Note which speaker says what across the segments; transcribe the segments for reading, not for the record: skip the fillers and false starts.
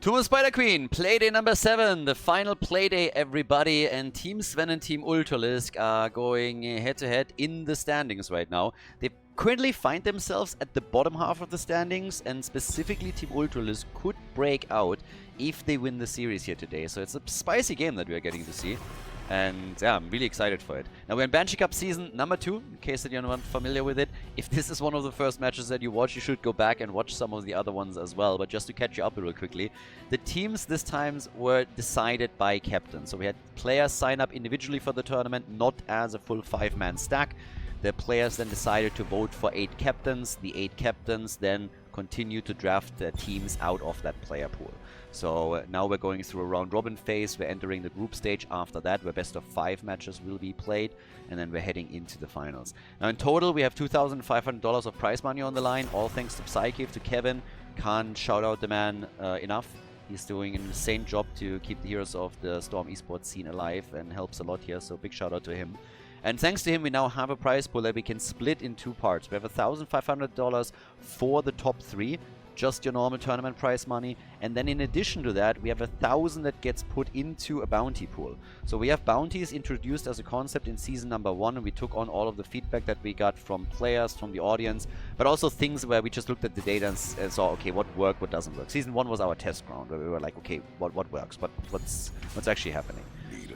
Speaker 1: Tumo Spider Queen, Playday number 7, the final Playday, everybody, and Team Sven and Team Ultralisk are going head-to-head in the standings right now. They currently find themselves at the bottom half of the standings, and specifically Team Ultralisk could break out if they win the series here today. So it's a spicy game that we are getting to see. And yeah, I'm really excited for it. Now we're in Banshee Cup season number 2, in case that you're not familiar with it. If this is one of the first matches that you watch, you should go back and watch some of the other ones as well. But just to catch you up real quickly, the teams this time were decided by captain. So we had players sign up individually for the tournament, not as a full 5-man stack. The players then decided to vote for 8 captains. The 8 captains then continue to draft their teams out of that player pool. So now we're going through a round-robin phase. We're entering the group stage after that, where best of 5 matches will be played, and then we're heading into the finals. Now in total, we have $2,500 of prize money on the line, all thanks to Psychic, to Kevin. Can't shout out the man enough. He's doing an insane job to keep the heroes of the Storm esports scene alive and helps a lot here, so big shout out to him. And thanks to him, we now have a prize pool that we can split in 2 parts. We have $1,500 for the top 3, just your normal tournament prize money, and then in addition to that, we have 1,000 that gets put into a bounty pool. So we have bounties introduced as a concept in season number 1, and we took on all of the feedback that we got from players, from the audience, but also things where we just looked at the data and saw, okay, what worked, what doesn't work. Season 1 was our test ground, where we were like, okay, what works, what's actually happening.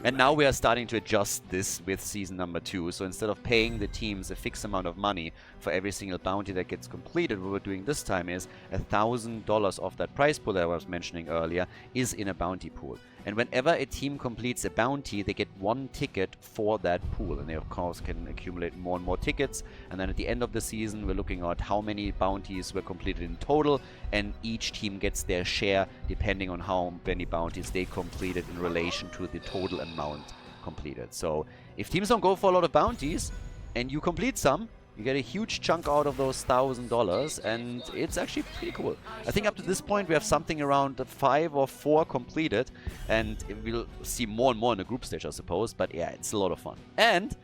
Speaker 1: And now we are starting to adjust this with season number 2. So instead of paying the teams a fixed amount of money for every single bounty that gets completed, what we're doing this time is $1,000 of that prize pool that I was mentioning earlier is in a bounty pool. And whenever a team completes a bounty, they get 1 ticket for that pool. And they, of course, can accumulate more and more tickets. And then at the end of the season, we're looking at how many bounties were completed in total. And each team gets their share depending on how many bounties they completed in relation to the total amount completed. So if teams don't go for a lot of bounties and you complete some, you get a huge chunk out of those $1,000, and it's actually pretty cool. I think up to this point we have something around 5 or 4 completed, and we'll see more and more in the group stage, I suppose. But yeah, it's a lot of fun. And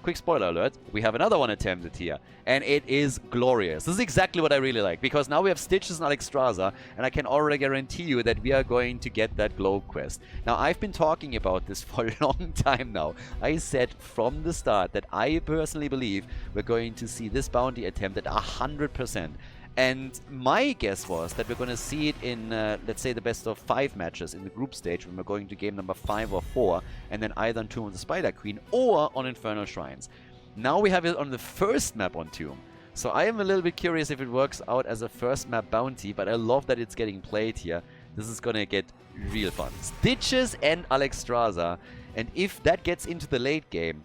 Speaker 1: quick spoiler alert, we have another one attempted here, and it is glorious. This is exactly what I really like, because now we have Stitches and Alexstrasza, and I can already guarantee you that we are going to get that globe quest. Now, I've been talking about this for a long time now. I said from the start that I personally believe we're going to see this bounty attempt at 100%. And my guess was that we're going to see it in, let's say, the best of 5 matches in the group stage, when we're going to game number 5 or 4, and then either on Tomb of the Spider Queen or on Infernal Shrines. Now we have it on the first map on Tomb. So I am a little bit curious if it works out as a first map bounty, but I love that it's getting played here. This is going to get real fun. Stitches and Alexstrasza, and if that gets into the late game,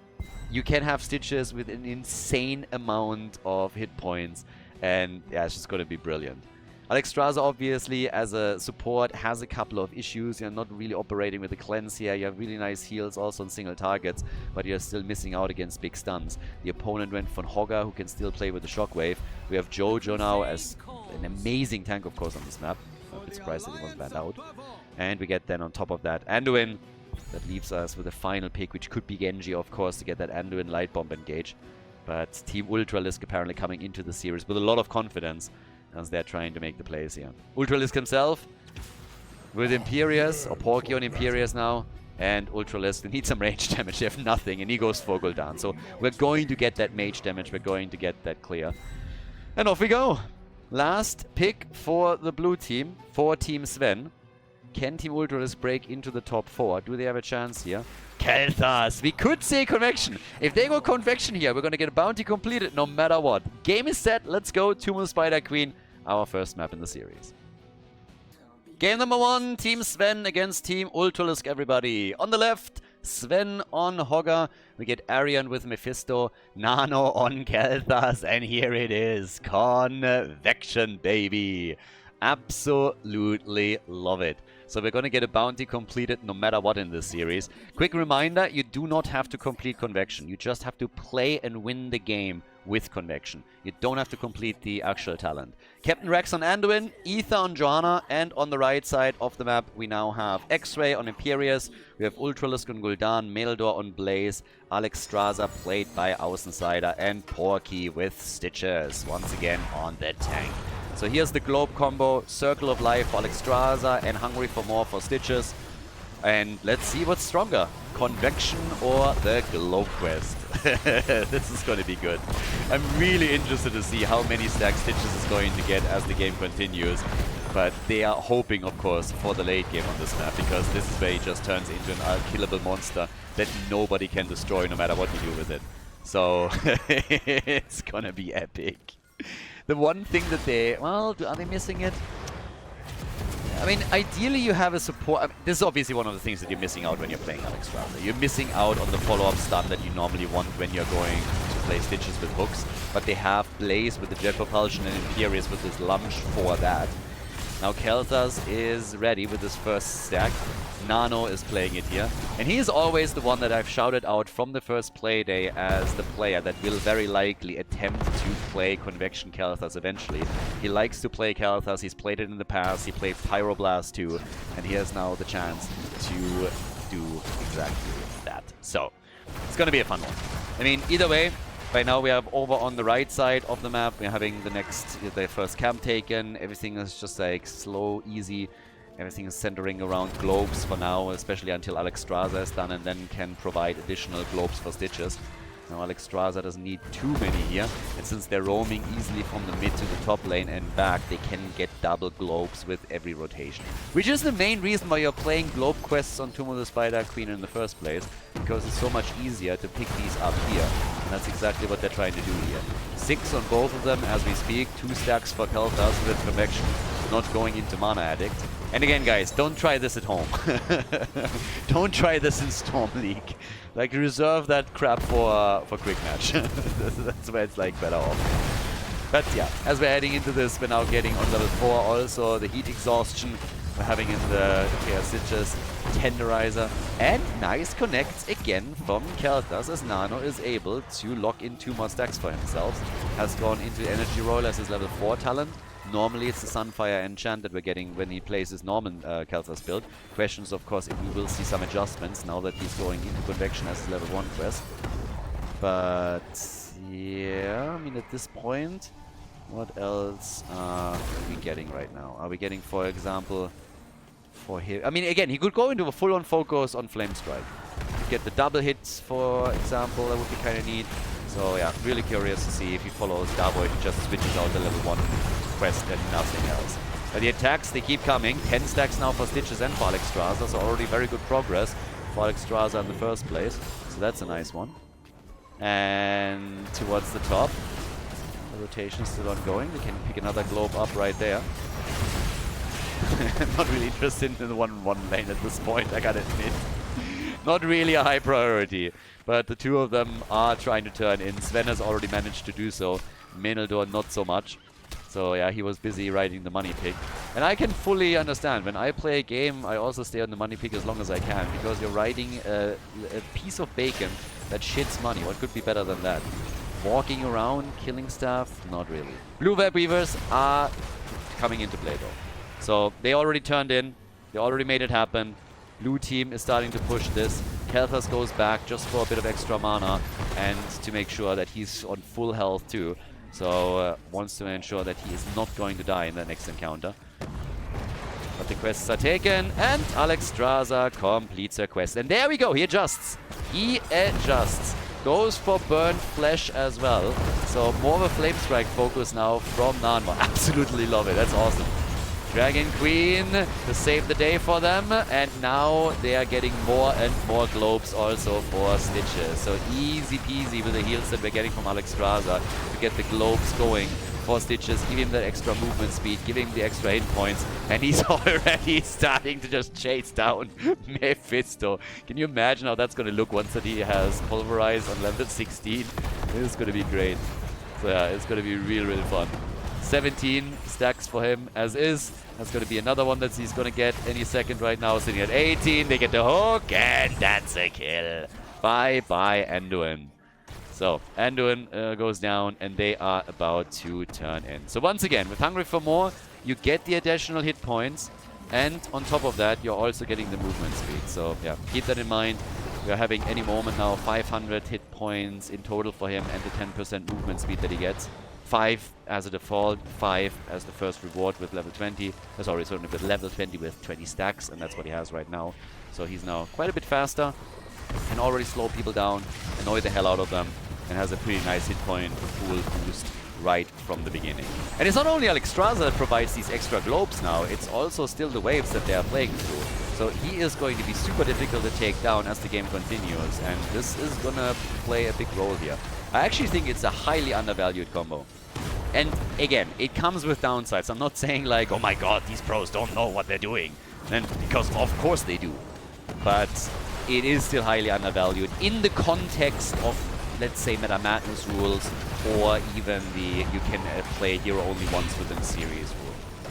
Speaker 1: you can have Stitches with an insane amount of hit points. And yeah, it's just going to be brilliant. Alexstrasza, obviously, as a support, has a couple of issues. You're not really operating with a cleanse here. You have really nice heals also on single targets, but you're still missing out against big stuns. The opponent went for Hogger, who can still play with the Shockwave. We have Jojo now as an amazing tank, of course, on this map. I'm a bit surprised that he wasn't banned out. And we get then on top of that Anduin. That leaves us with a final pick, which could be Genji, of course, to get that Anduin Light Bomb engage. But Team Ultralisk apparently coming into the series with a lot of confidence as they're trying to make the plays here. Ultralisk himself with Imperius, or Porky on Imperius now, and Ultralisk, they need some range damage. They have nothing, and he goes for Gul'dan. So we're going to get that mage damage, we're going to get that clear. And off we go! Last pick for the blue team, for Team Sven. Can Team Ultralisk break into the top 4? Do they have a chance here? Khaldor! We could say Convection. If they go Convection here, we're going to get a bounty completed no matter what. Game is set. Let's go. Tomb of the Spider Queen, our first map in the series. Game number 1, Team Sven against Team Ultralisk, everybody. On the left, Sven on Hogger. We get Arian with Mephisto, Nano on Khaldor, and here it is. Convection, baby. Absolutely love it. So we're going to get a bounty completed no matter what in this series. Quick reminder, you do not have to complete Convection. You just have to play and win the game with Convection. You don't have to complete the actual talent. Captain Rex on Anduin, Ether on Johanna, and on the right side of the map we now have X-Ray on Imperius, we have Ultralisk on Gul'dan, Meldor on Blaze, Alexstrasza played by Außenseiter, and Porky with Stitches once again on the tank. So here's the globe combo, Circle of Life for Alexstrasza and Hungry for More for Stitches. And let's see what's stronger, Convection or the Globe Quest. This is going to be good. I'm really interested to see how many stack Stitches is going to get as the game continues. But they are hoping, of course, for the late game on this map, because this is where he just turns into an unkillable monster that nobody can destroy no matter what you do with it. So it's going to be epic. The one thing that they... Well, are they missing it? I mean, ideally you have a support... I mean, this is obviously one of the things that you're missing out when you're playing Alexstrasza. You're missing out on the follow-up stun that you normally want when you're going to play Stitches with hooks. But they have Blaze with the Jet Propulsion and Imperious with this lunge for that. Now Kelthas is ready with his first stack. Nano is playing it here. And he is always the one that I've shouted out from the first play day as the player that will very likely attempt to play Convection Kelthas eventually. He likes to play Kelthas, he's played it in the past, he played Pyroblast too, and he has now the chance to do exactly that. So, it's gonna be a fun one. I mean, either way, right now we have over on the right side of the map, we're having the first camp taken. Everything is just like slow, easy. Everything is centering around globes for now, especially until Alexstrasza is done and then can provide additional globes for Stitches. Now Alexstrasza doesn't need too many here, and since they're roaming easily from the mid to the top lane and back, they can get double globes with every rotation. Which is the main reason why you're playing globe quests on Tomb of the Spider Queen in the first place, because it's so much easier to pick these up here. And that's exactly what they're trying to do here. 6 on both of them as we speak, 2 stacks for Kelthas with Convection, not going into Mana Addict. And again, guys, don't try this at home. Don't try this in Storm League. Like, reserve that crap for quick match. That's where it's like better off. But yeah, as we're heading into this, we're now getting on level 4 also the heat exhaustion. We're having in the Chaos Stitches Tenderizer. And nice connects again from Kelthas as Nano is able to lock in 2 more stacks for himself. Has gone into Energy Roll as his level 4 talent. Normally it's the Sunfire enchant that we're getting when he plays his Norman Kelthas build. Questions, of course, if we will see some adjustments now that he's going into Convection as his level 1 quest. But yeah, I mean, at this point, what else are we getting right now? Are we getting, for example, for him? I mean, again, he could go into a full-on focus on Flame Strike. Get the double hits, for example, that would be kind of neat. So yeah, really curious to see if he follows Darboy, he just switches out the level 1 quest and nothing else. But the attacks, they keep coming. 10 stacks now for Stitches and for Alexstrasza, so already very good progress for Alexstrasza in the first place. So that's a nice one. And towards the top, the rotation is still ongoing. They can pick another globe up right there. Not really interested in the 1-on-1 lane at this point, I gotta admit. Not really a high priority, but the 2 of them are trying to turn in. Sven has already managed to do so. Meneldor not so much. So yeah, he was busy riding the money pick. And I can fully understand, when I play a game, I also stay on the money pick as long as I can, because you're riding a piece of bacon that shits money. What could be better than that? Walking around, killing stuff? Not really. Blue Web Weavers are coming into play though. So they already turned in, they already made it happen. Blue team is starting to push this. Kelthas goes back just for a bit of extra mana and to make sure that he's on full health too. So wants to ensure that he is not going to die in the next encounter. But the quests are taken and Alexstrasza completes her quest. And there we go, he adjusts. He adjusts. Goes for burnt flesh as well. So more of a Flame Strike focus now from Nanma. Absolutely love it, that's awesome. Dragon Queen to save the day for them, and now they are getting more and more globes also for Stitches. So easy peasy with the heals that we're getting from Alexstrasza to get the globes going for Stitches, give him the extra movement speed, give him the extra hit points, and he's already starting to just chase down Mephisto. Can you imagine how that's going to look once that he has Pulverized on level 16? This is going to be great. So yeah, it's going to be really fun. 17 stacks for him as is. That's going to be another one that he's going to get any second right now. Sitting at 18, they get the hook, and that's a kill. Bye-bye, Anduin. So, Anduin goes down, and they are about to turn in. So once again, with Hungry for More, you get the additional hit points, and on top of that, you're also getting the movement speed. So yeah, keep that in mind. We're having any moment now 500 hit points in total for him, and the 10% movement speed that he gets. 5 as a default, 5 as the first reward with level 20. Sorry, certainly with level 20 with 20 stacks, and that's what he has right now. So he's now quite a bit faster, can already slow people down, annoy the hell out of them, and has a pretty nice hit point pool boost right from the beginning. And it's not only Alexstrasza that provides these extra globes now, it's also still the waves that they are playing through. So he is going to be super difficult to take down as the game continues, and this is gonna play a big role here. I actually think it's a highly undervalued combo. And again, it comes with downsides. I'm not saying like, oh my god, these pros don't know what they're doing. And because of course they do. But it is still highly undervalued in the context of, let's say, Meta Madness rules, or even the you can play hero only once within series rule.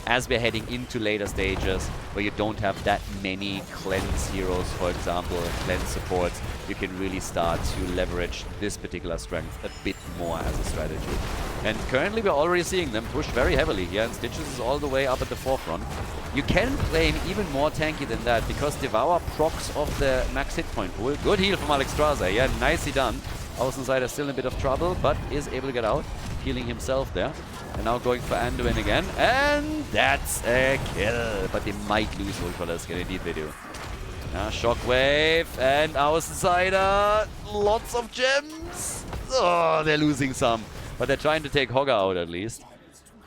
Speaker 1: As we're heading into later stages where you don't have that many cleanse heroes, for example, cleanse supports, you can really start to leverage this particular strength a bit more as a strategy. And currently we're already seeing them push very heavily here, and Stitches is all the way up at the forefront. You can play him even more tanky than that, because Devour procs off the max hit point pool. Good heal from Alexstrasza, yeah, nicely done. Außenseiter still in a bit of trouble, but is able to get out, healing himself there. And now going for Anduin again, and that's a kill. But they might lose Ultralisk, and indeed they do. Shockwave and Außenseiter, lots of gems. Oh, they're losing some, but they're trying to take Hogger out at least.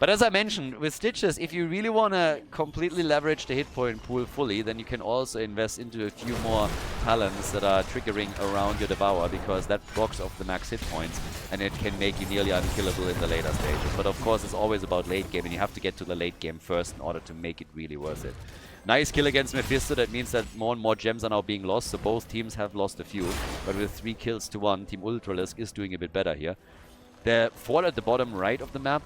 Speaker 1: But as I mentioned, with Stitches, if you really want to completely leverage the hit point pool fully, then you can also invest into a few more talents that are triggering around your Devour, because that blocks off the max hit points, and it can make you nearly unkillable in the later stages. But of course, it's always about late game, and you have to get to the late game first in order to make it really worth it. Nice kill against Mephisto. That means that more and more gems are now being lost, so both teams have lost a few. But with 3 kills to 1, Team Ultralisk is doing a bit better here. The fort at the bottom right of the map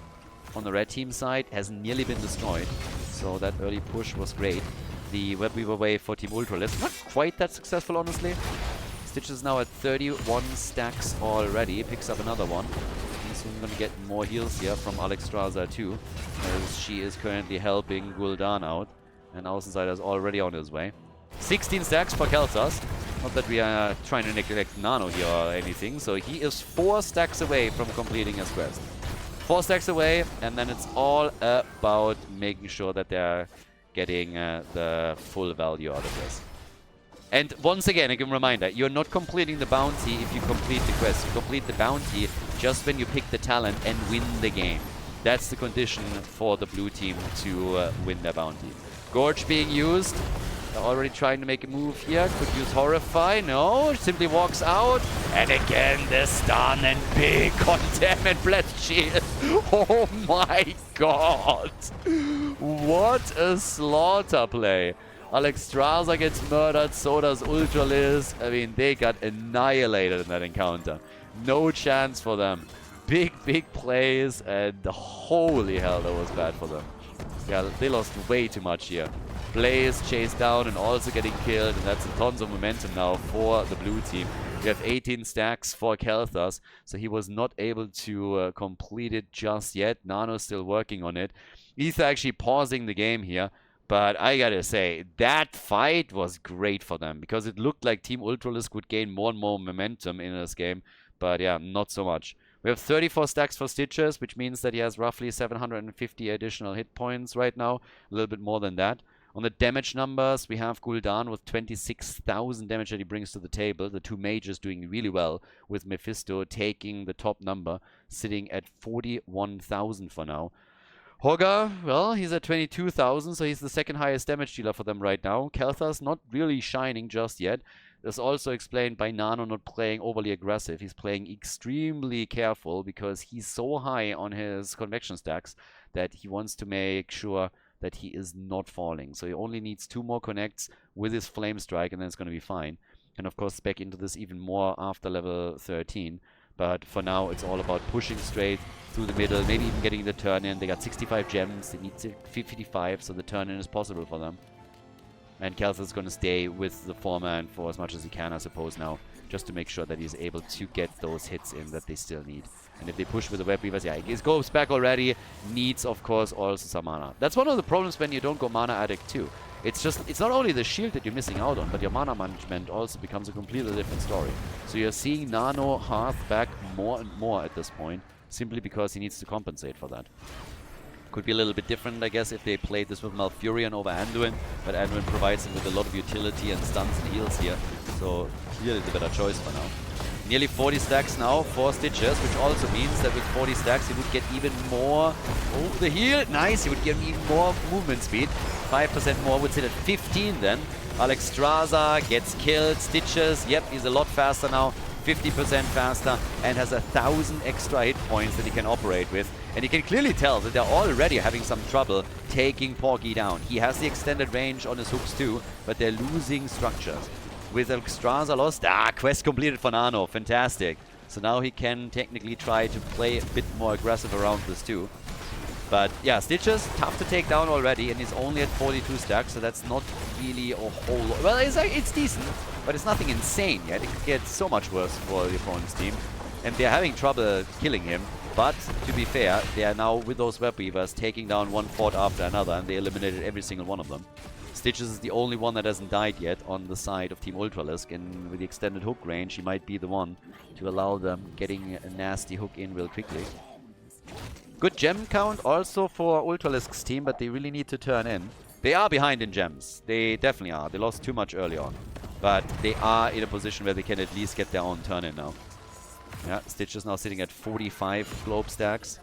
Speaker 1: on the red team side has nearly been destroyed, so that early push was great. The web weaver wave for Team Ultralisk, not quite that successful, honestly. Stitch is now at 31 stacks already, picks up another one. He's soon going to get more heals here from Alexstrasza too, as she is currently helping Gul'dan out, and Außenseiter is already on his way. 16 stacks for Kel'Thas. Not that we are trying to neglect Nano here or anything, so he is 4 stacks away from completing his quest. 4 stacks away, and then it's all about making sure that they're getting the full value out of this. And once again, a reminder, you're not completing the bounty if you complete the quest. You complete the bounty just when you pick the talent and win the game. That's the condition for the blue team to win their bounty. Gorge being used. They're already trying to make a move here. Could use Horrify. No, simply walks out. And again, the stun and big condemn and blessed shield. Oh my god. What a slaughter play. Alexstrasza gets murdered, so does Ultralisk. I mean, they got annihilated in that encounter. No chance for them. Big plays, and holy hell, that was bad for them. Yeah, they lost way too much here. Blaze chased down and also getting killed, and that's tons of momentum now for the blue team. We have 18 stacks for Kel'Thas, so he was not able to complete it just yet. Nano's still working on it. Ether actually pausing the game here, but I gotta say, that fight was great for them, because it looked like Team Ultralisk would gain more and more momentum in this game, but yeah, not so much. We have 34 stacks for Stitches, which means that he has roughly 750 additional hit points right now, a little bit more than that. On the damage numbers, we have Gul'dan with 26,000 damage that he brings to the table. The 2 mages doing really well, with Mephisto taking the top number, sitting at 41,000 for now. Hogger, well, he's at 22,000, so he's the second highest damage dealer for them right now. Kel'Thas not really shining just yet. That's also explained by Nano not playing overly aggressive. He's playing extremely careful, because he's so high on his convection stacks that he wants to make sure that he is not falling. So he only needs 2 more connects with his Flame Strike, and then it's going to be fine. And of course, back into this even more after level 13. But for now, it's all about pushing straight through the middle, maybe even getting the turn-in. They got 65 gems, they need 55, so the turn-in is possible for them. And Kel'Thas is going to stay with the 4-man for as much as he can, I suppose, now, just to make sure that he's able to get those hits in that they still need. And if they push with the Web Weavers, yeah, it goes back already. Needs, of course, also some mana. That's one of the problems when you don't go mana addict too. It's not only the shield that you're missing out on, but your mana management also becomes a completely different story. So you're seeing Nano Hearth back more and more at this point. simply because he needs to compensate for that. Could be a little bit different, I guess, if they played this with Malfurion over Anduin, but Anduin provides him with a lot of utility and stuns and heals here, so clearly the better choice for now. Nearly 40 stacks now for Stitches, which also means that with 40 stacks he would get even more... Oh, the heal! Nice! He would get even more movement speed. 5% more would sit at 15 then. Alexstrasza gets killed. Stitches, yep, he's a lot faster now. 50% faster and has 1,000 extra hit points that he can operate with. And you can clearly tell that they're already having some trouble taking Porky down. He has the extended range on his hooks too, but they're losing structures. With Alexstrasza lost, quest completed for Nano, fantastic. So now he can technically try to play a bit more aggressive around this too. But yeah, Stitches, tough to take down already, and he's only at 42 stacks, so that's not really a whole lot. Well, it's decent, but it's nothing insane yet. It could get so much worse for the opponent's team. And they're having trouble killing him. But, to be fair, they are now, with those Web Weavers, taking down one fort after another, and they eliminated every single one of them. Stitches is the only one that hasn't died yet on the side of Team Ultralisk, and with the extended hook range, he might be the one to allow them getting a nasty hook in real quickly. Good gem count also for Ultralisk's team, but they really need to turn in. They are behind in gems. They definitely are. They lost too much early on. But they are in a position where they can at least get their own turn in now. Yeah, Stitch is now sitting at 45 globe stacks.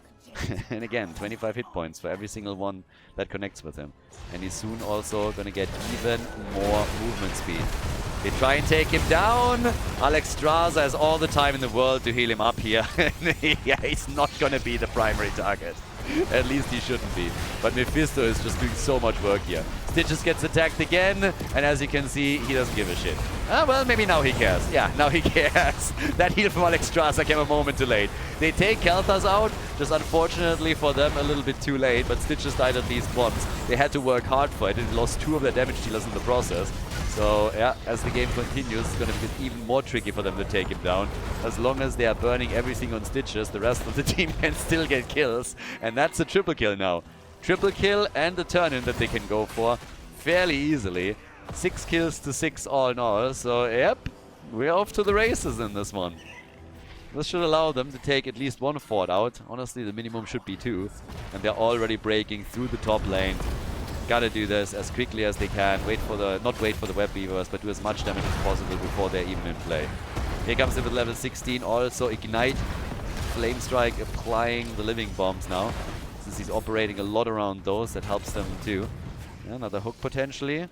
Speaker 1: And again, 25 hit points for every single one that connects with him. And he's soon also going to get even more movement speed. They try and take him down. Alexstrasza has all the time in the world to heal him up here. Yeah, he's not going to be the primary target. At least he shouldn't be. But Mephisto is just doing so much work here. Stitches gets attacked again, and as you can see, he doesn't give a shit. Well, maybe now he cares. Yeah, now he cares. That heal from Alexstrasza came a moment too late. They take Khaldor out, just unfortunately for them a little bit too late, but Stitches died at least once. They had to work hard for it, and lost 2 of their damage dealers in the process. So, yeah, as the game continues, it's going to be even more tricky for them to take him down. As long as they are burning everything on Stitches, the rest of the team can still get kills. And that's a triple kill now. Triple kill and the turn-in that they can go for fairly easily. 6 kills to 6 all in all. So, yep, we're off to the races in this one. This should allow them to take at least 1 fort out. Honestly, the minimum should be 2. And they're already breaking through the top lane. Gotta do this as quickly as they can. Not wait for the Web Weavers, but do as much damage as possible before they're even in play. Here comes in with level 16. Also Ignite. Flame Strike applying the living bombs now. Since he's operating a lot around those, that helps them too. Yeah, another hook potentially.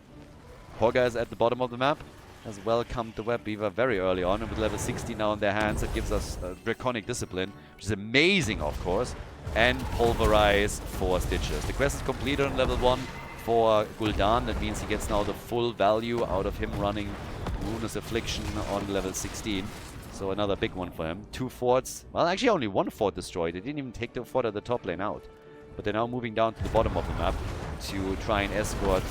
Speaker 1: Hogga is at the bottom of the map. Has welcomed the Web Weaver very early on. And with level 16 now in their hands, it gives us Draconic Discipline, which is amazing, of course. And Pulverize for Stitches. The quest is completed on level 1 for Gul'dan. That means he gets now the full value out of him running Ruinous Affliction on level 16. So another big one for him. 2 forts. Well, actually only 1 fort destroyed. They didn't even take the fort at the top lane out. But they're now moving down to the bottom of the map to try and escort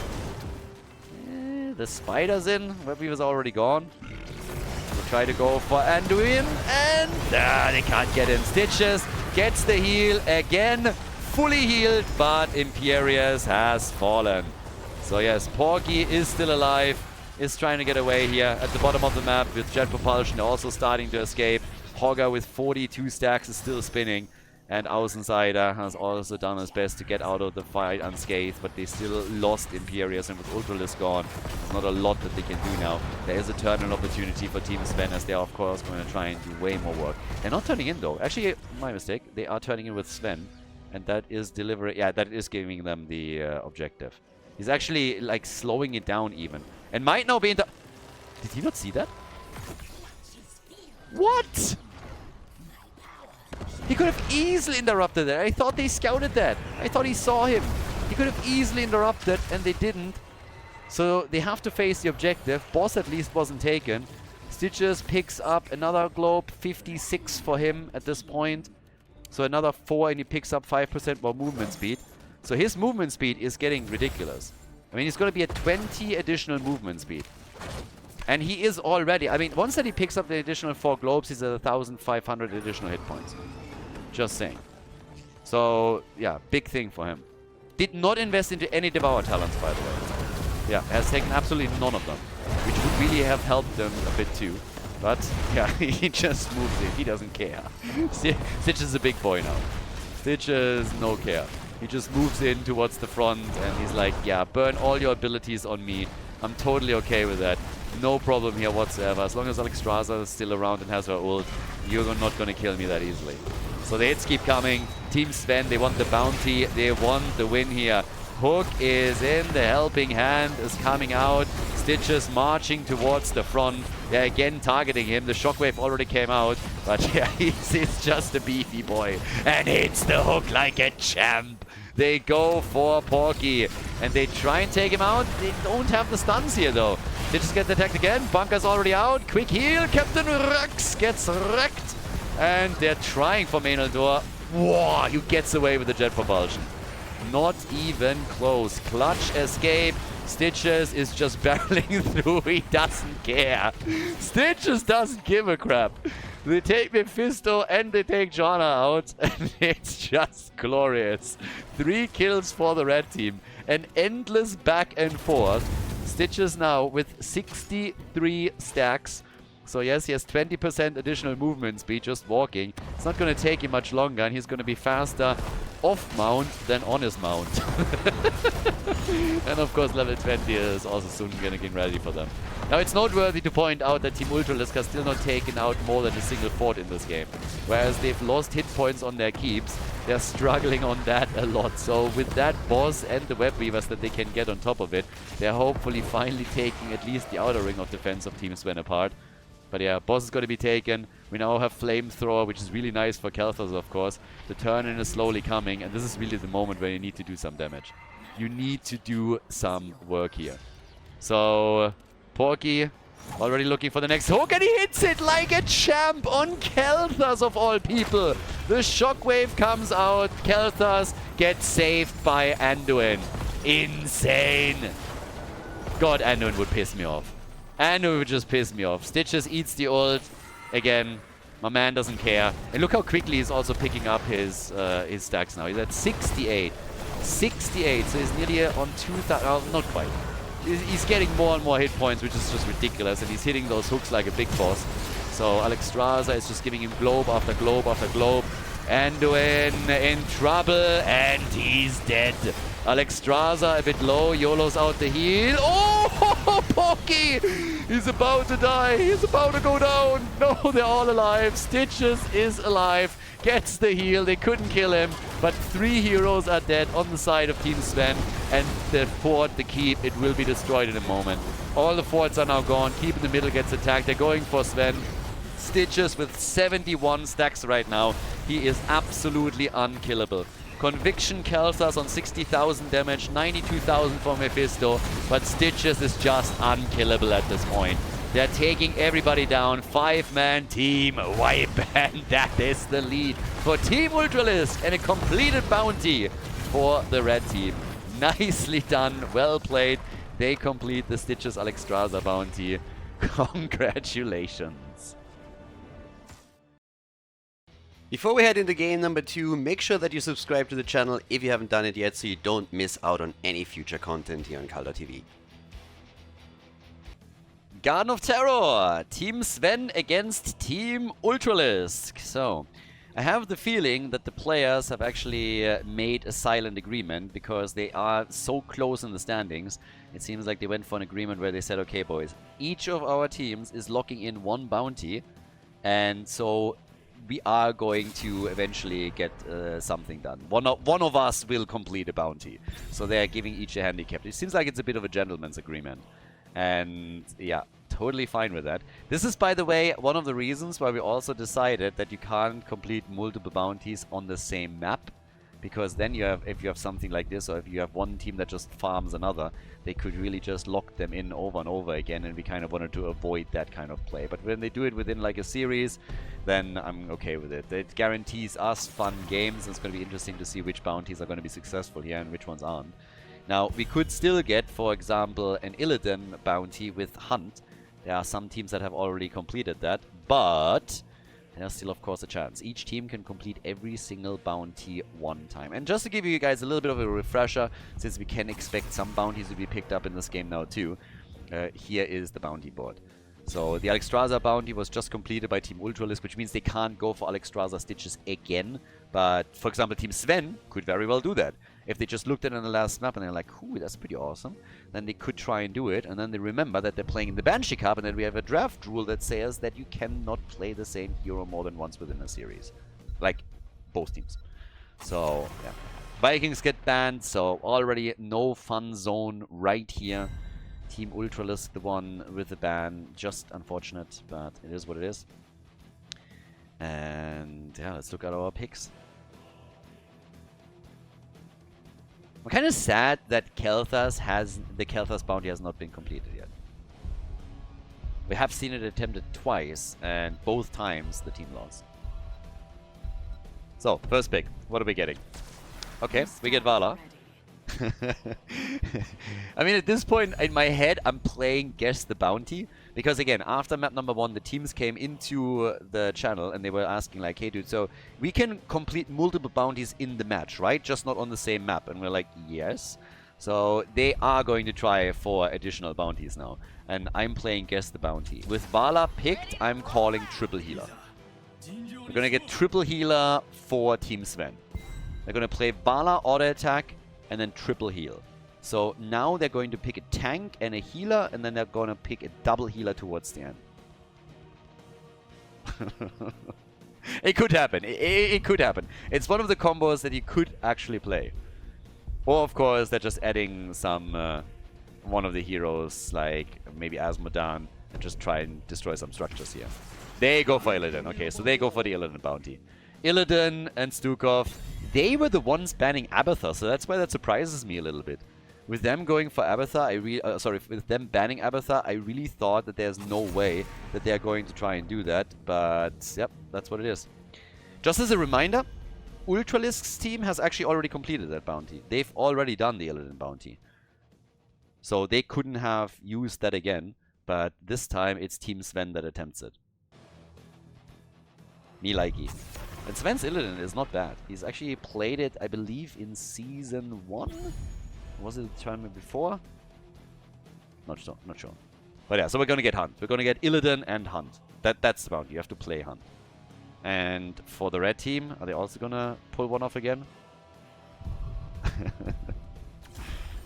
Speaker 1: the spiders in. Web Weaver's already gone. They try to go for Anduin, and they can't get in. Stitches gets the heal again. Fully healed, but Imperius has fallen. So yes, Porky is still alive. Is trying to get away here at the bottom of the map with Jet Propulsion also starting to escape. Hogga with 42 stacks is still spinning. And Außenseiter has also done his best to get out of the fight unscathed, but they still lost Imperius, and with Ultralisk gone, there's not a lot that they can do now. There is a turn-in opportunity for Team Sven, as they are of course going to try and do way more work. They're not turning in though. Actually, my mistake. They are turning in with Sven, and that is delivering. Yeah, that is giving them the objective. He's actually like slowing it down even, and might now be in the. Did he not see that? What? He could have easily interrupted that. I thought they scouted that. I thought he saw him. He could have easily interrupted, and they didn't. So they have to face the objective. Boss at least wasn't taken. Stitches picks up another globe. 56 for him at this point. So another 4, and he picks up 5% more movement speed. So his movement speed is getting ridiculous. I mean, he's going to be at 20 additional movement speed. And he is already... I mean, once that he picks up the additional 4 globes, he's at 1,500 additional hit points. Just saying. So, yeah, big thing for him. Did not invest into any Devour talents, by the way. Yeah, has taken absolutely none of them. Which would really have helped them a bit too. But, yeah, he just moves in. He doesn't care. Stitch is a big boy now. Stitch is no care. He just moves in towards the front and he's like, yeah, burn all your abilities on me. I'm totally okay with that. No problem here whatsoever. As long as Alexstrasza is still around and has her ult, you're not going to kill me that easily. So the hits keep coming. Team Sven, they want the bounty. They want the win here. Hook is in. The helping hand is coming out. Stitches marching towards the front. They're again targeting him. The shockwave already came out. But yeah, he's just a beefy boy. And hits the hook like a champ. They go for Porky. And they try and take him out. They don't have the stuns here though. Stitches gets attacked again. Bunker's already out. Quick heal. Captain Rux gets wrecked. And they're trying for main door. Whoa, he gets away with the jet propulsion. Not even close. Clutch escape. Stitches is just barreling through. He doesn't care. Stitches doesn't give a crap. They take Mephisto and they take Jana out. And it's just glorious. 3 kills for the red team. An endless back and forth. Stitches now with 63 stacks. So yes, he has 20% additional movement speed just walking. It's not going to take him much longer, and he's going to be faster off mount than on his mount. And of course level 20 is also soon getting ready for them. Now it's noteworthy to point out that Team Ultralisk has still not taken out more than a single fort in this game. Whereas they've lost hit points on their keeps, they're struggling on that a lot. So with that boss and the web weavers that they can get on top of it, they're hopefully finally taking at least the outer ring of defense of Team Sven apart. But yeah, boss is going to be taken. We now have Flamethrower, which is really nice for Khaldor, of course. The turn-in is slowly coming, and this is really the moment where you need to do some damage. You need to do some work here. So, Porky already looking for the next hook, and he hits it like a champ on Khaldor of all people. The shockwave comes out. Khaldor gets saved by Anduin. Insane. God, Anduin would piss me off. And it would just piss me off. Stitches eats the ult. Again, my man doesn't care. And look how quickly he's also picking up his stacks now. He's at 68. 68, so he's nearly on 2,000. Oh, not quite. He's getting more and more hit points, which is just ridiculous. And he's hitting those hooks like a big boss. So Alexstrasza is just giving him globe after globe after globe. Anduin in trouble, and he's dead. Alexstrasza a bit low, YOLO's out the heal. Oh, Porky! He's about to die, he's about to go down. No, they're all alive. Stitches is alive, gets the heal. They couldn't kill him, but 3 heroes are dead on the side of Team Sven. And the fort, the keep, it will be destroyed in a moment. All the forts are now gone. Keep in the middle gets attacked. They're going for Sven. Stitches with 71 stacks right now. He is absolutely unkillable. Conviction Khaldor on 60,000 damage, 92,000 for Mephisto, but Stitches is just unkillable at this point. They're taking everybody down. 5-man team wipe, and that is the lead for Team Ultralisk, and a completed bounty for the red team. Nicely done, well played. They complete the Stitches Alexstrasza bounty. Congratulations.
Speaker 2: Before we head into game number 2, make sure that you subscribe to the channel if you haven't done it yet so you don't miss out on any future content here on Khaldor TV.
Speaker 1: Garden of Terror! Team Sven against Team Ultralisk. So, I have the feeling that the players have actually made a silent agreement because they are so close in the standings. It seems like they went for an agreement where they said, okay boys, each of our teams is locking in 1 bounty, and so we are going to eventually get something done. One of us will complete a bounty. So they're giving each a handicap. It seems like it's a bit of a gentleman's agreement. And yeah, totally fine with that. This is, by the way, one of the reasons why we also decided that you can't complete multiple bounties on the same map. Because then you have, if you have something like this, or if you have one team that just farms another, they could really just lock them in over and over again, and we kind of wanted to avoid that kind of play. But when they do it within like a series, then I'm okay with it. It guarantees us fun games. It's going to be interesting to see which bounties are going to be successful here and which ones aren't. Now, we could still get, for example, an Illidan bounty with Hunt. There are some teams that have already completed that, but there's still, of course, a chance. Each team can complete every single bounty 1 time. And just to give you guys a little bit of a refresher, since we can expect some bounties to be picked up in this game now too, here is the bounty board. So the Alexstrasza bounty was just completed by Team Ultralisk, which means they can't go for Alexstrasza stitches again. But, for example, Team Sven could very well do that. If they just looked at it on the last map and they're like, ooh, that's pretty awesome, then they could try and do it. And then they remember that they're playing in the Banshee Cup, and then we have a draft rule that says that you cannot play the same hero more than once within a series. Like, both teams. So, yeah. Vikings get banned, so already no fun zone right here. Team Ultralisk, the one with the ban. Just unfortunate, but it is what it is. And yeah, let's look at our picks. I'm kind of sad that the Khaldor bounty has not been completed yet. We have seen it attempted twice, and both times the team lost. So, first pick. What are we getting? Okay, we get Vala. I mean, at this point in my head, I'm playing Guess the Bounty. Because again, after map number 1, the teams came into the channel and they were asking like, hey dude, so we can complete multiple bounties in the match, right? Just not on the same map. And we're like, yes. So they are going to try for additional bounties now. And I'm playing Guess the Bounty. With Vala picked, I'm calling triple healer. We're going to get triple healer for Team Sven. They're going to play Vala auto attack and then triple heal. So now they're going to pick a tank and a healer, and then they're going to pick a double healer towards the end. It could happen. It could happen. It's one of the combos that you could actually play. Or of course they're just adding some one of the heroes, like maybe Asmodan, and just try and destroy some structures here. They go for Illidan. Okay, so they go for the Illidan bounty. Illidan and Stukov, they were the ones banning Abathur, so that's why that surprises me a little bit. With them going for Abathur, with them banning Abathur, I really thought that there's no way that they're going to try and do that, but yep, that's what it is. Just as a reminder, Ultralisk's team has actually already completed that bounty. They've already done the Illidan bounty. So they couldn't have used that again, but this time it's Team Sven that attempts it. Me likey. And Sven's Illidan is not bad. He's actually played it, I believe, in Season 1? Was it the tournament before? Not sure. But yeah, so we're going to get Hunt. We're going to get Illidan and Hunt. That's the bounty. You have to play Hunt. And for the red team, are they also going to pull one off again?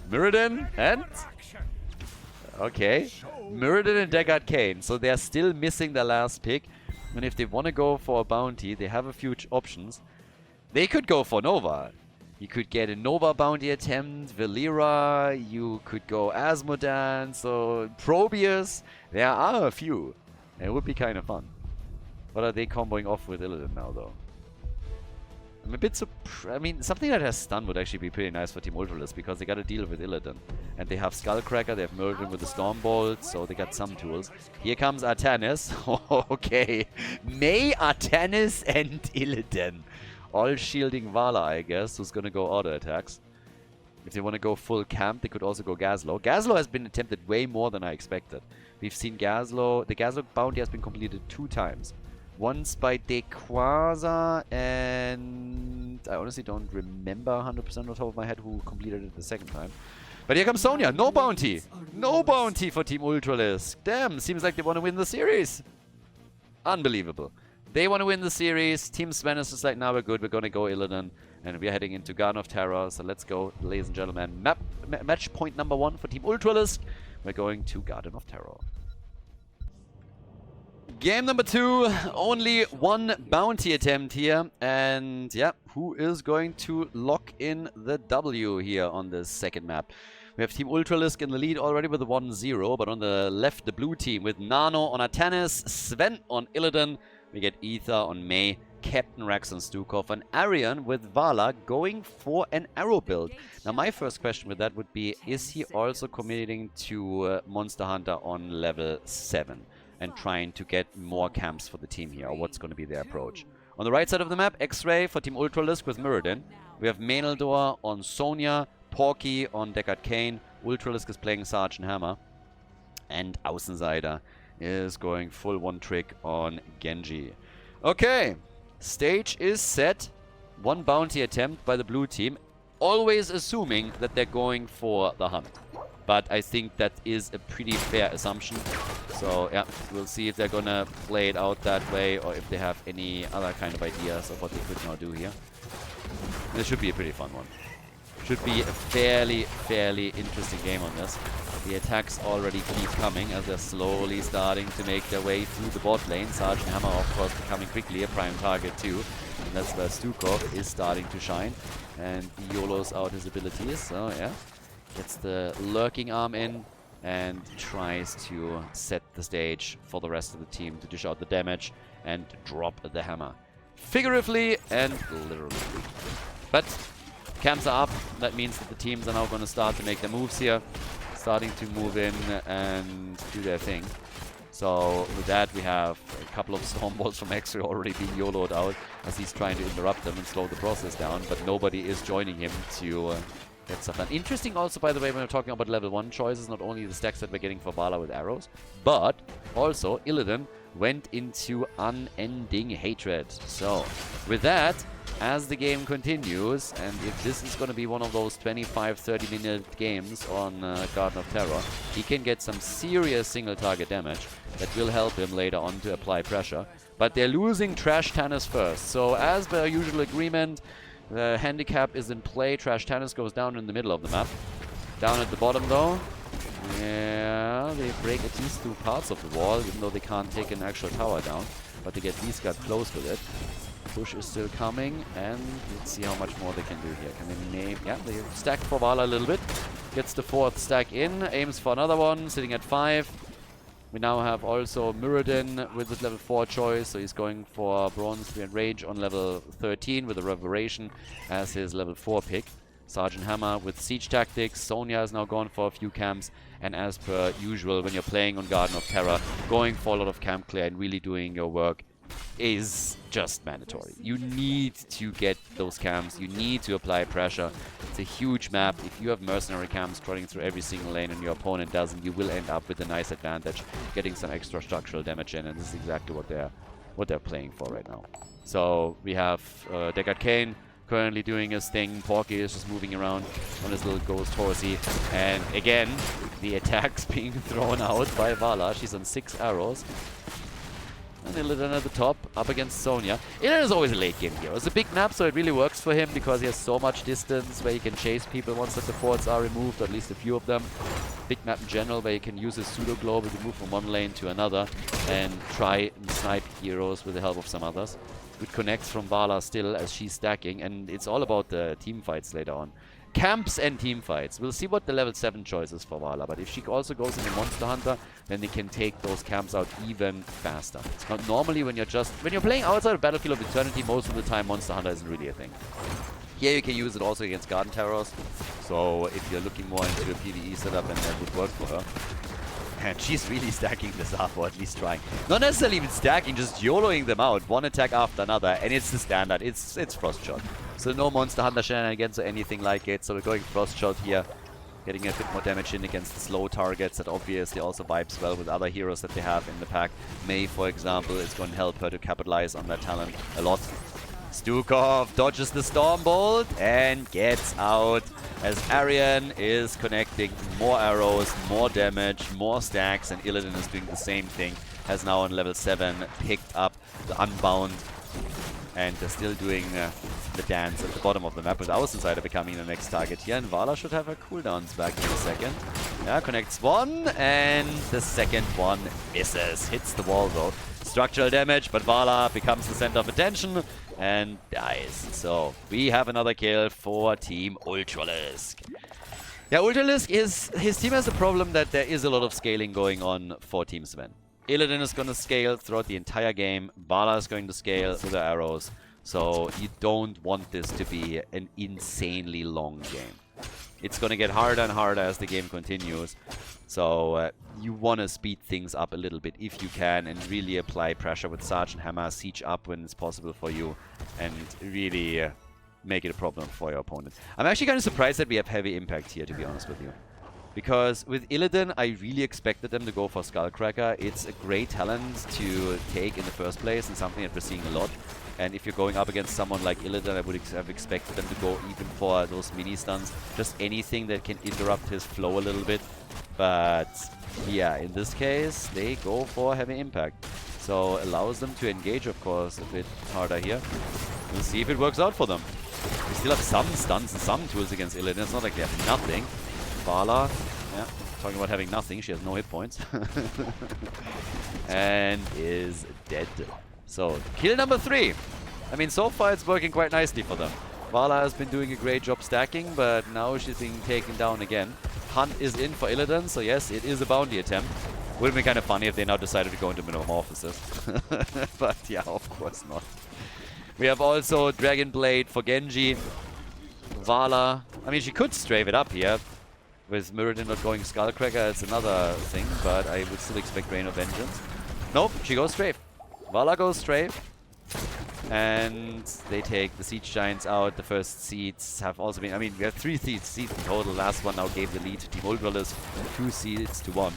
Speaker 1: Mirrodin and... Okay. Mirrodin and Deckard Cain. So they're still missing their last pick. And if they want to go for a bounty, they have a few options. They could go for Nova. You could get a Nova bounty attempt, Valera, you could go Asmodan, so Probius. There are a few. It would be kind of fun. What are they comboing off with Illidan now, though? I'm a bit surprised. I mean, something that has stun would actually be pretty nice for Team Ultralisk, because they got to deal with Illidan. And they have Skullcracker, they have Mirrodin with the Stormbolt, so they got some tools. Here comes Artanis. Okay. May, Artanis, and Illidan. All shielding Vala, I guess, who's gonna go auto attacks. If they want to go full camp, they could also go Gazlo. Gazlo has been attempted way more than I expected. We've seen Gazlo. The Gazlo bounty has been completed 2 times. Once by Dequaza, and I honestly don't remember 100% on top of my head who completed it the second time. But here comes Sonya. No bounty. No bounty for Team Ultralisk. Damn, seems like they want to win the series. Unbelievable. They want to win the series. Team Sven is just like, now we're good. We're going to go Illidan. And we're heading into Garden of Terror. So let's go, ladies and gentlemen. Match point number 1 for Team Ultralisk. We're going to Garden of Terror. Game number 2. Only 1 bounty attempt here. And yeah, who is going to lock in the W here on the second map? We have Team Ultralisk in the lead already with a 1-0. But on the left, the blue team with Nano on Artanis, Sven on Illidan. We get Ether on May, Captain Rex on Stukov, and Arian with Vala going for an arrow build. Now my first question with that would be, is he also committing to Monster Hunter on level 7 and trying to get more camps for the team here, or what's going to be their approach? On the right side of the map, X-Ray for Team Ultralisk with Mirrodin. We have Maenaldor on Sonya, Porky on Deckard Cain, Ultralisk is playing Sergeant Hammer, and Außenseiter is going full one trick on Genji. Okay, stage is set. 1 bounty attempt by the blue team, always assuming that they're going for the hunt. But I think that is a pretty fair assumption. So yeah, we'll see if they're gonna play it out that way or if they have any other kind of ideas of what they could now do here. This should be a pretty fun one. Should be a fairly interesting game on this. The attacks already keep coming as they're slowly starting to make their way through the bot lane. Sergeant Hammer, of course, becoming quickly a prime target too. And that's where Stukov is starting to shine. And YOLOs out his abilities. So yeah, gets the lurking arm in and tries to set the stage for the rest of the team to dish out the damage and drop the hammer. Figuratively and literally. But camps are up. That means that the teams are now going to start to make their moves here. Starting to move in and do their thing. So with that, we have a couple of storm balls from X-Ray already being YOLO'd out as he's trying to interrupt them and slow the process down. But nobody is joining him to get stuff done. Interesting also, by the way, when we're talking about level 1 choices, not only the stacks that we're getting for Vala with arrows, but also Illidan went into Unending Hatred. So with that, as the game continues, and if this is going to be one of those 25-30 minute games on Garden of Terror, he can get some serious single target damage that will help him later on to apply pressure. But they're losing Trash Tannis first, so as per usual agreement, the handicap is in play. Trash Tannis goes down in the middle of the map. Down at the bottom though, yeah, they break at least 2 parts of the wall, even though they can't take an actual tower down, but they get at least got close with it. Push is still coming, and let's see how much more they can do here. Can they name... Yeah, they stacked for Vala a little bit. Gets the 4th stack in, aims for another one, sitting at 5. We now have also Muradin with his level 4 choice, so he's going for Bronze 3 and Rage on level 13 with a Reverberation as his level 4 pick. Sergeant Hammer with Siege Tactics. Sonya is now gone for a few camps, and as per usual, when you're playing on Garden of Terror, going for a lot of camp clear and really doing your work is just mandatory. You need to get those camps, you need to apply pressure. It's a huge map. If you have mercenary camps trotting through every single lane and your opponent doesn't, you will end up with a nice advantage, getting some extra structural damage in, and this is exactly what they're playing for right now. So we have Deckard Cain currently doing his thing. Porky is just moving around on his little ghost horsey, and again the attacks being thrown out by Vala. She's on 6 arrows. And Illidan at the top, up against Sonya. Illidan is always a late game hero. It's a big map, so it really works for him because he has so much distance where he can chase people once the supports are removed, or at least a few of them. Big map in general where he can use his pseudo-global to move from one lane to another and try and snipe heroes with the help of some others. Good connects from Vala still as she's stacking, and it's all about the team fights later on. Camps and team fights. We'll see what the level 7 choice is for Vala, but if she also goes into Monster Hunter, then they can take those camps out even faster. It's not normally when you're playing outside of Battlefield of Eternity, most of the time Monster Hunter isn't really a thing. Here you can use it also against Garden Terrors, so if you're looking more into a PvE setup, then that would work for her. And she's really stacking this up, or at least trying. Not necessarily even stacking, just YOLOing them out, one attack after another, and it's the standard. It's Frost Shot. So no Monster Hunter shenanigans or anything like it. So we're going Frost Shot here, getting a bit more damage in against the slow targets. That obviously also vibes well with other heroes that they have in the pack. Mei, for example, is going to help her to capitalize on that talent a lot. Stukov dodges the Storm Bolt and gets out as Arian is connecting more arrows, more damage, more stacks, and Illidan is doing the same thing. Has now on level 7 picked up the Unbound, and they're still doing the dance at the bottom of the map with Außen Insider becoming the next target here, and Vala should have her cooldowns back in a second. Yeah, connects one, and the second one misses. Hits the wall though. Structural damage, but Vala becomes the center of attention and dies. So we have another kill for Team Ultralisk. Yeah, Ultralisk his team has a problem that there is a lot of scaling going on for Team Sven. Illidan is going to scale throughout the entire game. Vala is going to scale with the arrows. So you don't want this to be an insanely long game. It's going to get harder and harder as the game continues. So you want to speed things up a little bit if you can, and really apply pressure with Sergeant Hammer, siege up when it's possible for you, and really make it a problem for your opponent. I'm actually kind of surprised that we have heavy impact here, to be honest with you. Because with Illidan, I really expected them to go for Skullcracker. It's a great talent to take in the first place and something that we're seeing a lot. And if you're going up against someone like Illidan, I would have expected them to go even for those mini stuns. Just anything that can interrupt his flow a little bit. But yeah, in this case, they go for heavy impact. So allows them to engage, of course, a bit harder here. We'll see if it works out for them. We still have some stuns and some tools against Illidan. It's not like they have nothing. Vala, yeah, talking about having nothing. She has no hit points. And is dead. So, kill number 3. I mean, so far it's working quite nicely for them. Vala has been doing a great job stacking, but now she's being taken down again. Hunt is in for Illidan, so yes, it is a bounty attempt. Would have been kind of funny if they now decided to go into Metamorphosis. But yeah, of course not. We have also Dragon Blade for Genji. Vala, I mean, she could strafe it up here. With Mirrodin not going Skullcracker, it's another thing, but I would still expect Rain of Vengeance. Nope, she goes strafe. Vala goes strafe. And they take the Siege Giants out. The first seeds have also been... I mean, we have 3 seeds in total. Last one now gave the lead to Team Ultralisk. 2 seeds to 1.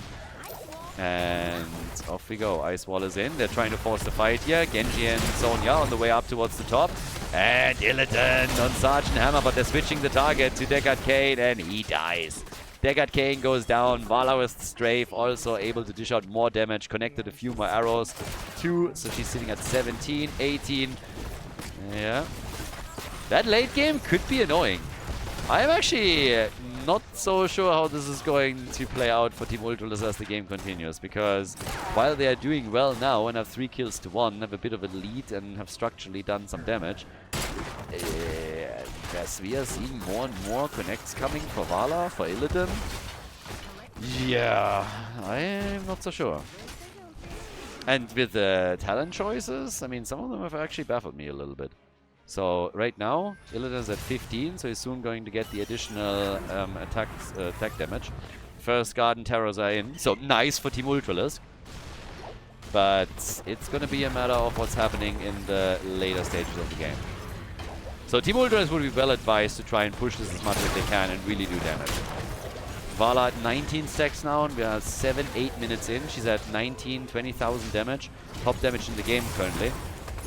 Speaker 1: And off we go. Ice Wall is in. They're trying to force the fight here. Genji and Sonya on the way up towards the top. And Illidan on Sergeant Hammer, but they're switching the target to Deckard Cain, and he dies. Deckard Cain goes down. Vala with strafe, also able to dish out more damage. Connected a few more arrows. 2, so she's sitting at 17, 18. Yeah. That late game could be annoying. I'm actually not so sure how this is going to play out for Team Ultralisk as the game continues, because while they are doing well now and have 3 kills to 1, have a bit of a lead and have structurally done some damage, as we are seeing more and more connects coming for Vala, for Illidan. Yeah, I'm not so sure. And with the talent choices, I mean, some of them have actually baffled me a little bit. So right now, Illidan's at 15, so he's soon going to get the additional attack damage. First Garden Terrors are in, so nice for Team Ultralisk. But it's going to be a matter of what's happening in the later stages of the game. So Team Ultralisk would be well advised to try and push this as much as they can and really do damage. Vala at 19 stacks now, and we are 7-8 minutes in. She's at 19, 20,000 damage. Top damage in the game currently.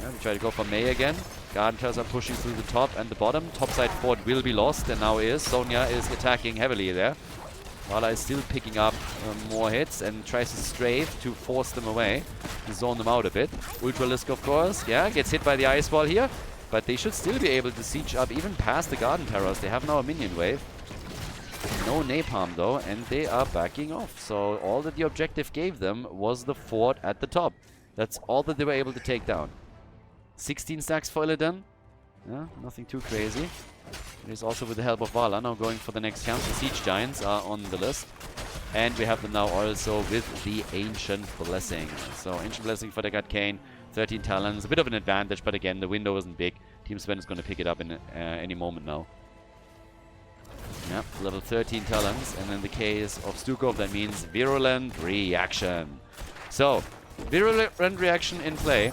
Speaker 1: Yeah, we try to go for Mei again. Garden Terrors are pushing through the top and the bottom. Topside fort will be lost, and now is. Sonya is attacking heavily there. Vala is still picking up more hits and tries to strafe to force them away, to zone them out a bit. Ultralisk, of course, yeah, gets hit by the ice wall here, but they should still be able to siege up even past the Garden Terrors. They have now a minion wave. No napalm though, and they are backing off. So all that the objective gave them was the fort at the top. That's all that they were able to take down. 16 stacks for Illidan. Yeah, nothing too crazy. It is also with the help of Vala now going for the next camp. The Siege Giants are on the list. And we have them now also with the Ancient Blessing. So Ancient Blessing for Deckard Cain. 13 talents. A bit of an advantage, but again, the window isn't big. Team Sven is going to pick it up in any moment now. Yep, level 13 talents. And in the case of Stukov, that means Virulent Reaction. So, Virulent Reaction in play.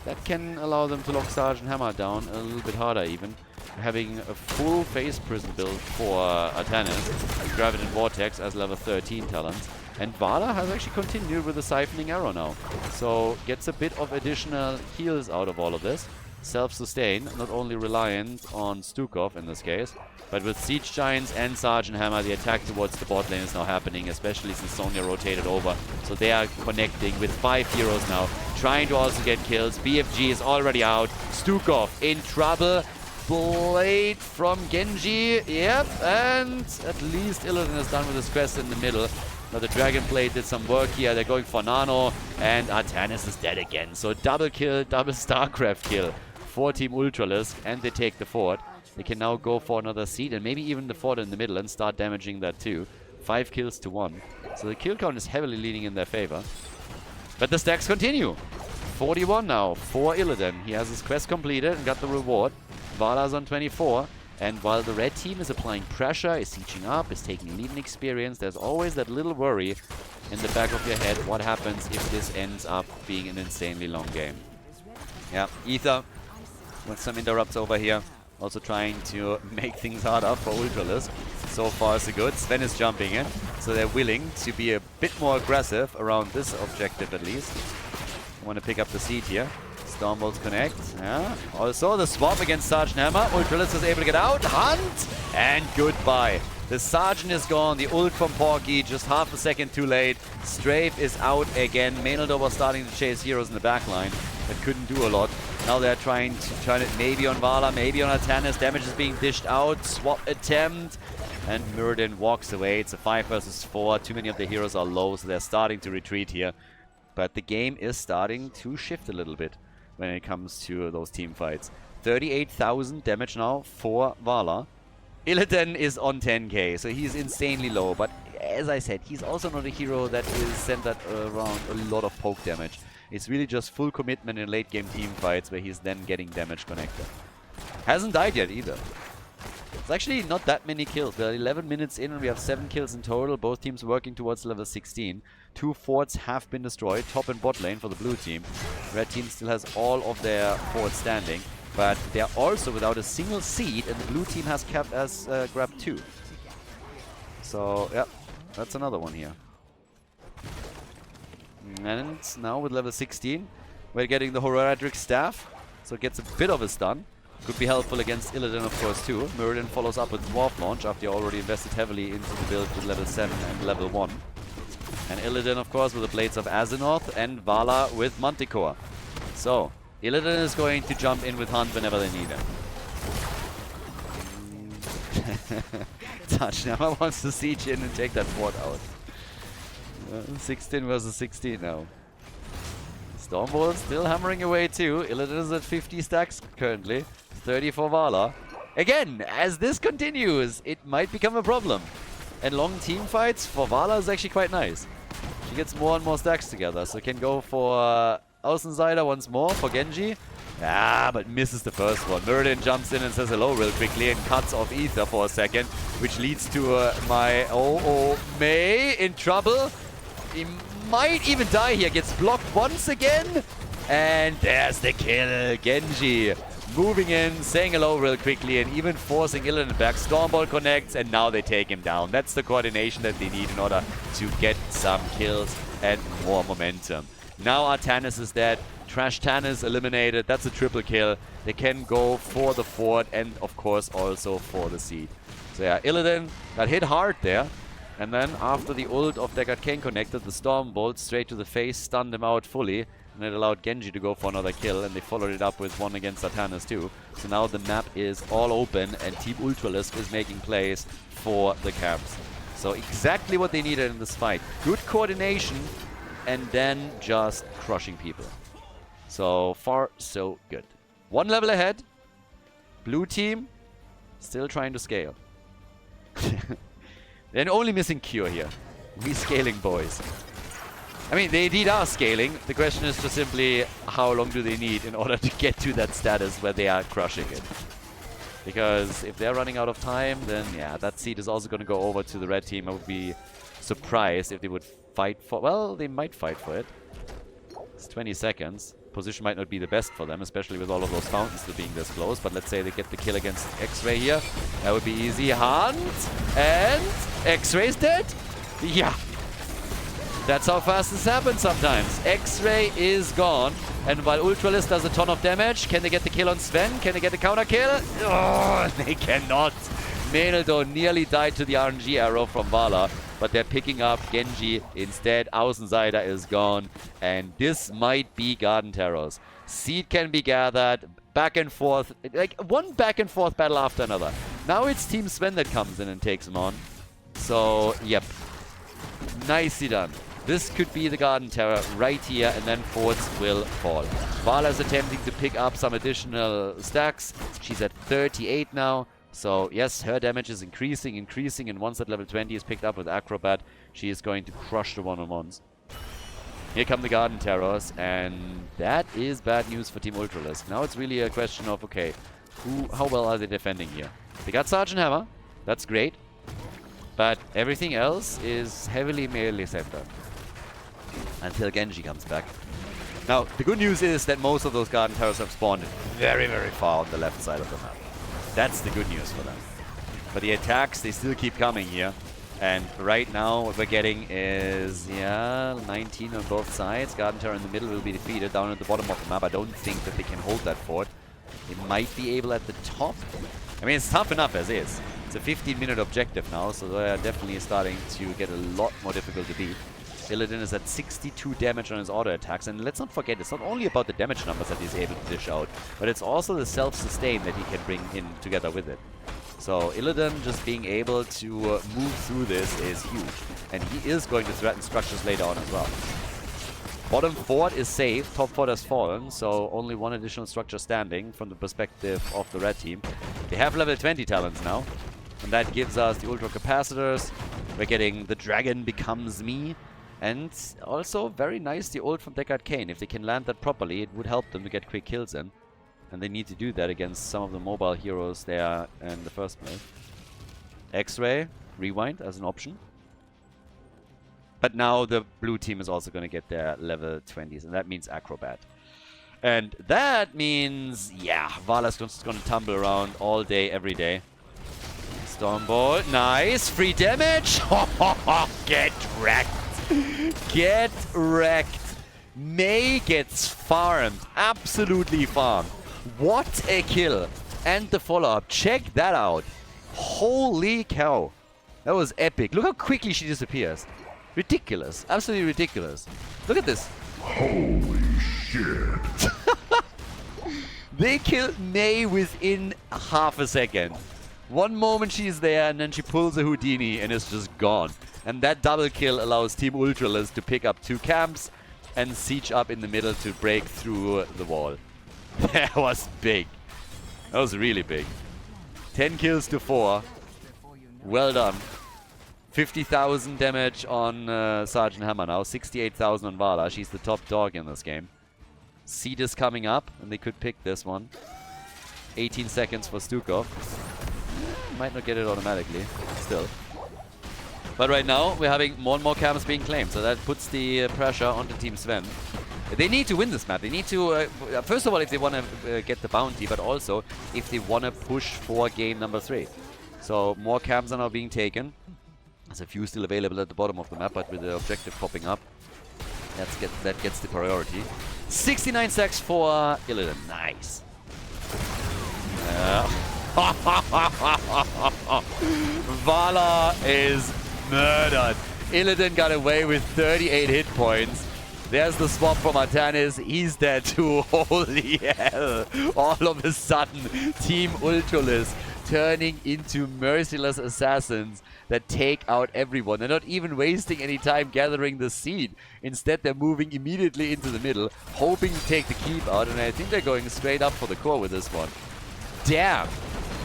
Speaker 1: That can allow them to lock Sergeant Hammer down a little bit harder even. Having a full Phase Prison build for Atanis, Gravity and Vortex as level 13 talents. And Vala has actually continued with the Siphoning Arrow now. So gets a bit of additional heals out of all of this. Self-sustain, not only reliant on Stukov in this case, but with Siege Giants and Sergeant Hammer, the attack towards the bot lane is now happening, especially since Sonya rotated over. So they are connecting with 5 heroes now, trying to also get kills. BFG is already out. Stukov in trouble. Blade from Genji. Yep, and at least Illidan is done with his quest in the middle. Now the Dragon Blade did some work here. They're going for Nano, and Artanis is dead again. So double kill, double StarCraft kill for Team Ultralisk, and they take the fort. They can now go for another seed, and maybe even the fort in the middle, and start damaging that too. 5 kills to 1. So the kill count is heavily leaning in their favor. But the stacks continue. 41 now for Illidan. He has his quest completed and got the reward. Vala's on 24. And while the red team is applying pressure, is sieging up, is taking lead in experience, there's always that little worry in the back of your head. What happens if this ends up being an insanely long game? Yeah, Ether with some interrupts over here. Also trying to make things harder for Ultralisk. So far so good. Sven is jumping in. So they're willing to be a bit more aggressive around this objective at least. Want to pick up the seed here. Stormbolts connect. Yeah. Also the swap against Sergeant Hammer. Ultralisk is able to get out. Hunt! And goodbye. The Sergeant is gone. The ult from Porky just half a second too late. Strafe is out again. Maynildo was starting to chase heroes in the backline, but couldn't do a lot. Now they're trying it maybe on Vala, maybe on Atanis. Damage is being dished out. Swap attempt. And Muradin walks away. It's a 5 versus 4. Too many of the heroes are low, so they're starting to retreat here. But the game is starting to shift a little bit when it comes to those team fights. 38,000 damage now for Vala. Illidan is on 10k, so he's insanely low. But as I said, he's also not a hero that is centered around a lot of poke damage. It's really just full commitment in late game team fights where he's then getting damage connected. Hasn't died yet either. It's actually not that many kills. We're 11 minutes in and we have 7 kills in total. Both teams working towards level 16. 2 forts have been destroyed, top and bot lane for the blue team. Red team still has all of their forts standing, but they're also without a single seed, and the blue team has grabbed 2. So, yeah, that's another one here. And now with level 16, we're getting the Horaric staff, so it gets a bit of a stun. Could be helpful against Illidan, of course, too. Muradin follows up with Dwarf Launch after you already invested heavily into the build with level 7 and level 1. And Illidan, of course, with the Blades of Azeroth, and Vala with Manticore. So, Illidan is going to jump in with Hunt whenever they need him. Touchnama wants to siege in and take that fort out. 16 versus 16 now. Stormbolt still hammering away too. Illidan is at 50 stacks currently. 30 for Vala. Again, as this continues, it might become a problem. And long team fights for Vala is actually quite nice. She gets more and more stacks together, so can go for Außenseiter once more for Genji. Ah, but misses the first one. Muradin jumps in and says hello real quickly and cuts off Ether for a second, which leads to my May in trouble. He might even die here. Gets blocked once again. And there's the kill. Genji moving in, saying hello real quickly, and even forcing Illidan back. Stormbolt connects, and now they take him down. That's the coordination that they need in order to get some kills and more momentum. Now Artanis is dead. Trash Tanis eliminated. That's a triple kill. They can go for the fort and, of course, also for the seed. So yeah, Illidan got hit hard there. And then after the ult of Deckard Cain connected, the Stormbolt straight to the face stunned him out fully. And it allowed Genji to go for another kill, and they followed it up with one against Artanis too. So now the map is all open, and Team Ultralisk is making plays for the camps. So exactly what they needed in this fight. Good coordination, and then just crushing people. So far, so good. One level ahead. Blue team still trying to scale. They're only missing Cure here. Rescaling, boys. I mean, they indeed are scaling. The question is just simply how long do they need in order to get to that status where they are crushing it. Because if they're running out of time, then yeah, that seed is also going to go over to the red team. I would be surprised if they would fight for... Well, they might fight for it. It's 20 seconds. Position might not be the best for them, especially with all of those fountains still being this close. But let's say they get the kill against X-Ray here. That would be easy. Hunt! And X-Ray's dead? Yeah. That's how fast this happens sometimes. X-Ray is gone. And while Ultralisk does a ton of damage, can they get the kill on Sven? Can they get the counter kill? Oh, they cannot. Maynildo nearly died to the RNG arrow from Vala. But they're picking up Genji instead. Außenseiter is gone. And this might be Garden Terrors. Seed can be gathered. Back and forth. Like one back and forth battle after another. Now it's Team Sven that comes in and takes him on. So, yep. Nicely done. This could be the Garden Terror right here, and then forts will fall. Vala's attempting to pick up some additional stacks. She's at 38 now. So, yes, her damage is increasing, and once that level 20 is picked up with Acrobat, she is going to crush the one-on-ones. Here come the Garden Terrors, and that is bad news for Team Ultralisk. Now it's really a question of, okay, how well are they defending here? They got Sergeant Hammer. That's great. But everything else is heavily melee centered. Until Genji comes back. Now, the good news is that most of those Garden Terrors have spawned very, very far on the left side of the map. That's the good news for them. But the attacks, they still keep coming here. And right now what we're getting is, yeah, 19 on both sides. Garden Terror in the middle will be defeated. Down at the bottom of the map, I don't think that they can hold that fort. They might be able at the top. I mean, it's tough enough as is. It's a 15-minute objective now, so they're definitely starting to get a lot more difficult to beat. Illidan is at 62 damage on his auto attacks, and let's not forget, it's not only about the damage numbers that he's able to dish out, but it's also the self-sustain that he can bring in together with it. So Illidan just being able to move through this is huge, and he is going to threaten structures later on as well. Bottom fort is safe, top fort has fallen, so only one additional structure standing from the perspective of the red team. They have level 20 talents now, and that gives us the ultra capacitors. We're getting the dragon becomes me, and also very nice the ult from Deckard Cain. If they can land that properly, it would help them to get quick kills in, and they need to do that against some of the mobile heroes there in the first place. X-ray, rewind as an option. But now the blue team is also going to get their level 20s, and that means Acrobat. And that means, yeah, Vala's just going to tumble around all day, every day. Stormbolt, nice, free damage. Get wrecked. Get wrecked. Mei gets farmed, absolutely farmed. What a kill. And the follow-up, check that out. Holy cow. That was epic. Look how quickly she disappears. Ridiculous. Absolutely ridiculous. Look at this.
Speaker 3: Holy shit.
Speaker 1: They killed Mei within half a second. One moment she's there and then she pulls a Houdini and it's just gone. And that double kill allows Team Ultralisk to pick up 2 camps and siege up in the middle to break through the wall. That was big. That was really big. 10 kills to 4. Well done. 50,000 damage on Sergeant Hammer now, 68,000 on Vala. She's the top dog in this game. Seed is coming up, and they could pick this one. 18 seconds for Stukov. Might not get it automatically, still. But right now, we're having more and more camps being claimed, so that puts the pressure onto Team Sven. They need to win this map. They need to, first of all, if they want to get the bounty, but also if they want to push for game number 3. So more camps are now being taken. There's a few still available at the bottom of the map, but with the objective popping up, that gets the priority. 69 stacks for Illidan. Nice. Vala is murdered. Illidan got away with 38 hit points. There's the swap from Artanis. He's dead too. Holy hell. All of a sudden, Team Ultralisk turning into merciless assassins that take out everyone. They're not even wasting any time gathering the seed. Instead, they're moving immediately into the middle, hoping to take the keep out, and I think they're going straight up for the core with this one. Damn,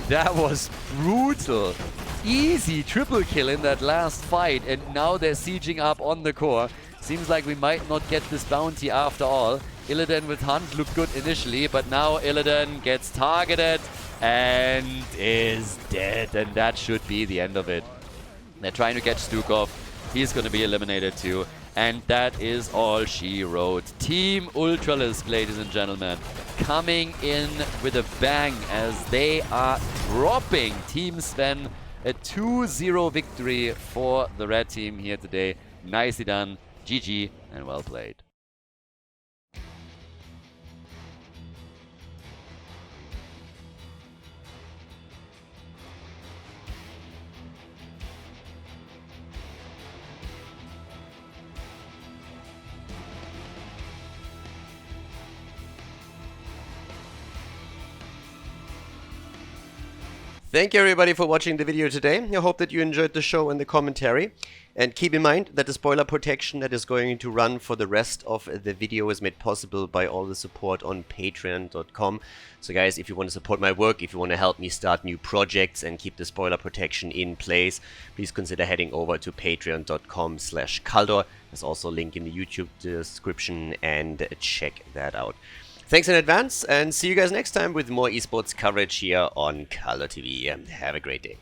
Speaker 1: that was brutal. Easy triple kill in that last fight, and now they're sieging up on the core. Seems like we might not get this bounty after all. Illidan with Hunt looked good initially, but now Illidan gets targeted and is dead, and that should be the end of it. They're trying to catch Stukov. He's going to be eliminated too. And that is all she wrote. Team Ultralisk, ladies and gentlemen, coming in with a bang as they are dropping Team Sven. A 2-0 victory for the red team here today. Nicely done. GG and well played.
Speaker 2: Thank you everybody for watching the video today. I hope that you enjoyed the show and the commentary. And keep in mind that the spoiler protection that is going to run for the rest of the video is made possible by all the support on patreon.com. So guys, if you want to support my work, if you want to help me start new projects and keep the spoiler protection in place, please consider heading over to patreon.com/Khaldor. There's also a link in the YouTube description, and check that out. Thanks in advance, and see you guys next time with more esports coverage here on Khaldor TV. Have a great day.